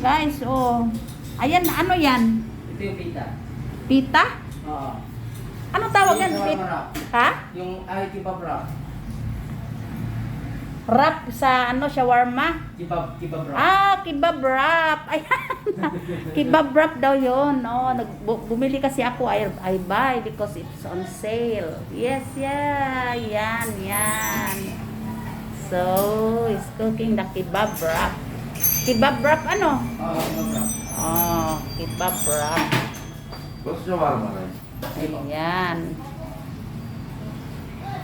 guys. Oh. Ayan, ano yan? Ito yung pita. Pita? Oo. Ano tawag yan? Yung shawarma wrap. Ha? Yung kebab wrap. Wrap sa ano, shawarma? Kebab wrap. Ah, kebab wrap. Ayan. Kebab wrap daw yun. Oh, bumili kasi ako. I buy because it's on sale. Yes, yeah. Yan. So, it's cooking the kebab wrap. Kebab wrap ano? Oo, kebab wrap. Oh, kebab wrap. What's shawarma rin? Ayan.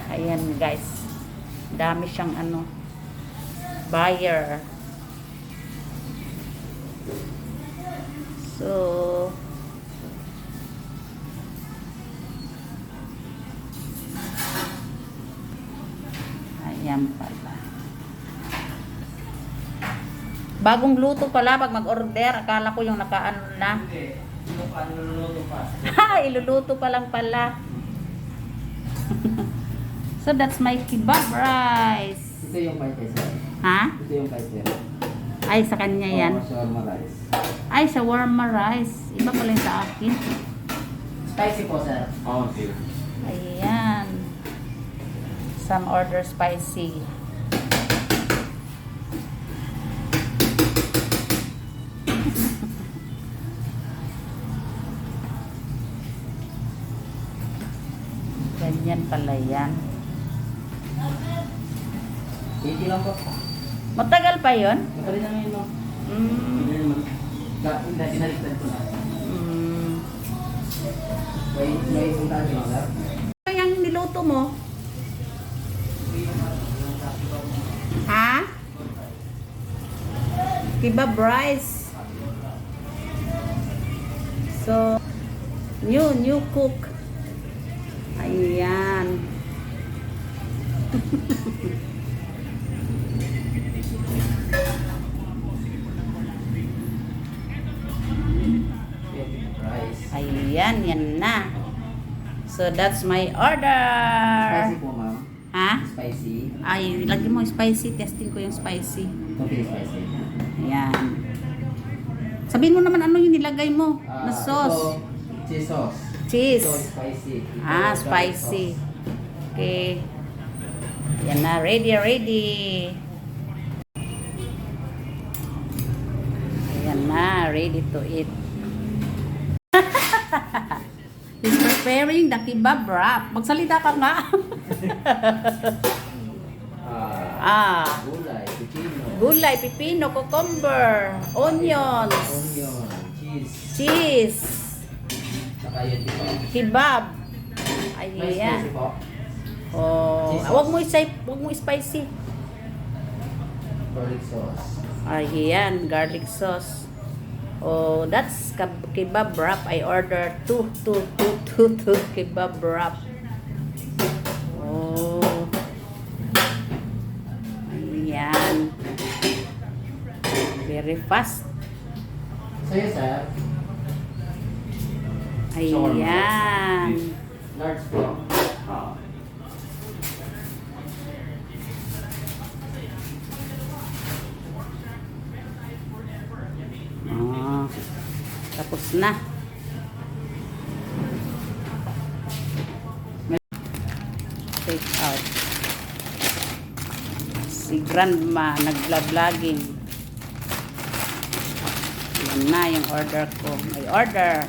Ayan guys. Dami siyang ano. Buyer. So, ayan pala. Bagong luto pala pag mag-order. Akala ko yung nakaano na. Hindi. Niluluto pa. Ha, iluluto pa lang pala. So that's my kebab rice. Ito yung kay sir. Ha? Ito yung kay sir. Ay, sa kanya yan. Oo, shawarma rice. Ay, shawarma rice. Iba pala yung sa akin. Spicy po, sir. Oo, sige. Ayan. Some order spicy. Ganyan pala yan. 80 lang po. Matagal pa yun? Matagal na ngayon, ma'am. Mm. Dinalitan ko na. Mm. May isang tayo, sir. Ano yung niluto mo? Ha? Kebab rice. So, new cook. Ayan. Rice. Ayan, yan na. So, that's my order. Spicy po, ma'am. Ha? Spicy. Ay, lagyan mo spicy. Testing ko yung spicy. Okay, spicy. Ayan. Sabihin mo naman ano yung nilagay mo na sauce. Ito, cheese sauce. Cheese. Ito, spicy. Ito, Ah, garlic spicy. sauce. Okay. Yan na. Ready. Ayan na. Ready to eat. He's preparing the kebab wrap. Magsalita ka nga. Gulay, pipino. Gulay, pipino, cucumber, onions, Onion, cheese. cheese, Saka yung kebab. May Ayan. spicy po. Oh, Cheese wag sauce. mo spicy. Garlic sauce. Ayan, garlic sauce. Oh, that's kebab wrap. I ordered two kebab wrap. Oh. Ayan. Very fast. Sa'yo, sir. Ayan. Large po. Oh, tapos na. Take out. Si grandma nagla-vlogging. Yan na yung order ko. May order.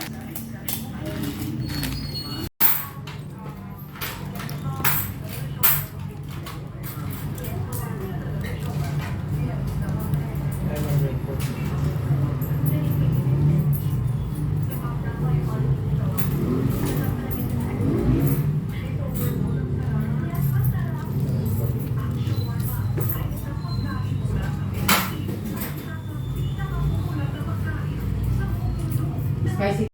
Spicy